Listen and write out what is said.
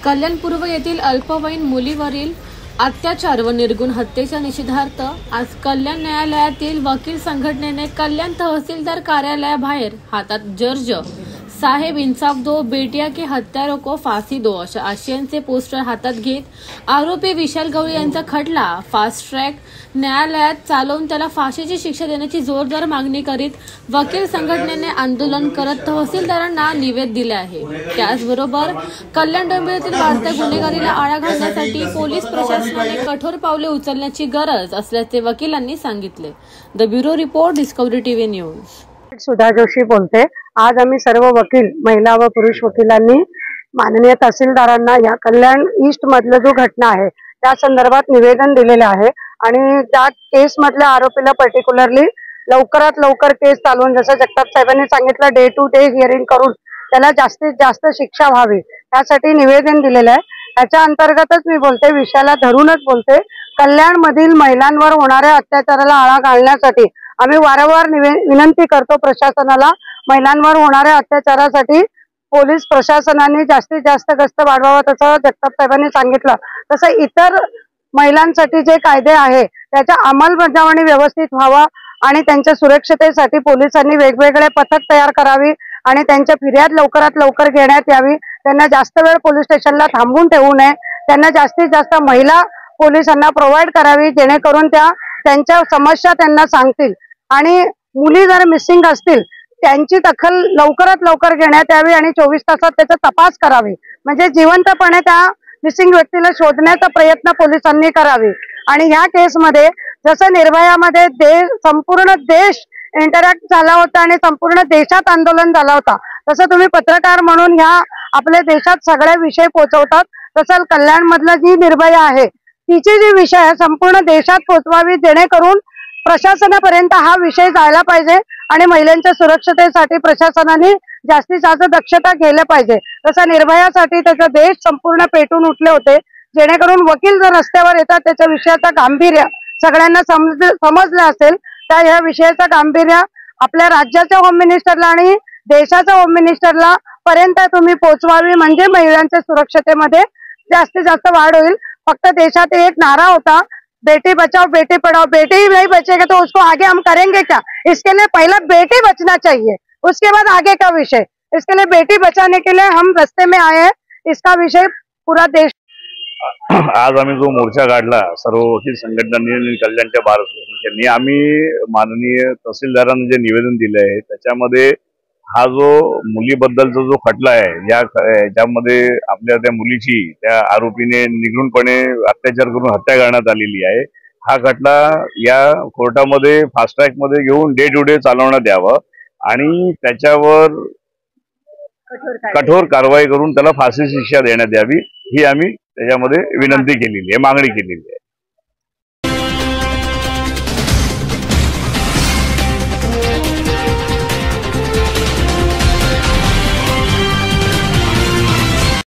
कल्याण पूर्व येथील अल्पवयीन मुलीवरील अत्याचार व निर्गुण हत्येच्या निषेधार्थ आज कल्याण न्यायालयातील वकील संघटनेने कल्याण तहसीलदार कार्यालयाबाहेर हातात जर्ज साहेब इंसाफ दो, बेटिया के हत्यारों को फांसी दो अशा आशयांचे पोस्टर हातात घेत आरोपी विशाल गवळी यांचा खटला फास्ट ट्रॅक न्यायालयात चालवून त्याला फाशीची शिक्षा देण्याची जोरदार मागणी करीत वकील संघटनेने आंदोलन करत तहसीलदारांना निवेदन दिले आहे। त्याचबरोबर कल्याण डोंबिवलीतील वाढत्या गुन्हेगारीला आळा घालण्यासाठी पोलीस प्रशासनाने कठोर पावले उचलण्याची गरज असल्याचे वकिलांनी सांगितले। The bureau report, Discovery TV news. Sudha Joshi बोलते। आज आम्ही सर्व वकील महिला व पुरुष वकिलांनी माननीय तहसीलदारांना या कल्याण ईस्ट मधलं जो घटना आहे त्या संदर्भात निवेदन दिलेले आहे आणि त्या केस मधल्या आरोपीला पर्टिक्युलरली लवकरात लवकर केस चालवून, जसं जगताप साहेबांनी सांगितलं, डे टू डे हिअरिंग करून त्याला जास्तीत जास्त शिक्षा व्हावी यासाठी निवेदन दिलेलं आहे। त्याच्या अंतर्गतच मी बोलते, विषयाला धरूनच बोलते। कल्याण मधील महिलांवर होणाऱ्या अत्याचाराला आळा घालण्यासाठी आम्ही वारंवार विनंती करतो प्रशासनाला, महिलांवर होणाऱ्या अत्याचारासाठी पोलीस प्रशासनाने जास्तीत जास्त गस्त वाढवावा, तसं जगताप साहेबांनी सांगितलं तसं इतर महिलांसाठी जे कायदे आहे त्याच्या अंमलबजावणी व्यवस्थित व्हावा आणि त्यांच्या सुरक्षतेसाठी पोलिसांनी वेगवेगळे पथक तयार करावी आणि त्यांच्या फिर्याद लवकरात लवकर घेण्यात यावी। त्यांना जास्त वेळ पोलीस स्टेशनला थांबून ठेवू नये, त्यांना जास्तीत जास्त महिला पोलिसांना प्रोव्हाइड करावी जेणेकरून त्यांच्या समस्या त्यांना सांगतील आणि मुली जर मिसिंग असतील त्यांची दखल लवकरात लवकर घेण्यात यावी आणि 24 तासात त्याचा तपास करावी, म्हणजे जिवंतपणे त्या मिसिंग व्यक्तीला शोधण्याचा प्रयत्न पोलिसांनी करावे। आणि ह्या केसमध्ये जसं निर्भयामध्ये संपूर्ण देश इंटरॅक्ट झाला होता आणि संपूर्ण देशात आंदोलन झाला होता, तसं तुम्ही पत्रकार म्हणून ह्या आपल्या देशात सगळे विषय पोहोचवतात, तसं कल्याण मधला जी निर्भया आहे तिची जी विषय संपूर्ण देशात पोहोचवावी जेणेकरून प्रशासनापर्यंत हा विषय जायला पाहिजे आणि महिलांच्या सुरक्षतेसाठी प्रशासनाने जास्तीत जास्त दक्षता घ्यायला पाहिजे। तसं निर्भयासाठी त्याचा देश संपूर्ण पेटून उठले होते, जेणेकरून वकील जर रस्त्यावर येतात त्याच्या विषयाचा गांभीर्य सगळ्यांना समजलं असेल तर या विषयाचा गांभीर्य आपल्या राज्याच्या होम मिनिस्टरला आणि देशाच्या होम मिनिस्टरला पर्यंत तुम्ही पोहोचवावी, म्हणजे महिलांच्या सुरक्षतेमध्ये जास्तीत जास्त वाढ होईल। फक्त देशात एक नारा होता, बेटी बचाओ बेटी पढ़ाओ, बेटी ही नहीं बचेगा तो उसको आगे हम करेंगे क्या? इसके लिए पहला बेटी बचना चाहिए, उसके बाद आगे का विषय। इसके लिए बेटी बचाने के लिए हम रास्ते में आए हैं, इसका विषय पूरा देश। आज आम्ही जो मोर्चा काढला सर्व वकील संघटनांनी कल्याणच्या भारत आम्ही माननीय तहसीलदारांना जे निवेदन दिले आहे त्याच्यामध्ये हा जो मुलीबद्दलचा जो खटला आहे ज्यामध्ये आपल्या त्या मुलीची त्या आरोपीने निर्घृणपणे अत्याचार करून हत्या करण्यात आलेली आहे, हा खटला या कोर्टामध्ये फास्ट ट्रॅक मध्ये घेऊन डे टू डे चालवण्यात यावं आणि त्याच्यावर कठोर कारवाई करून त्याला फाशी शिक्षा देण्यात यावी ही आम्ही त्याच्यामध्ये विनंती केलेली आहे, मागणी केलेली आहे।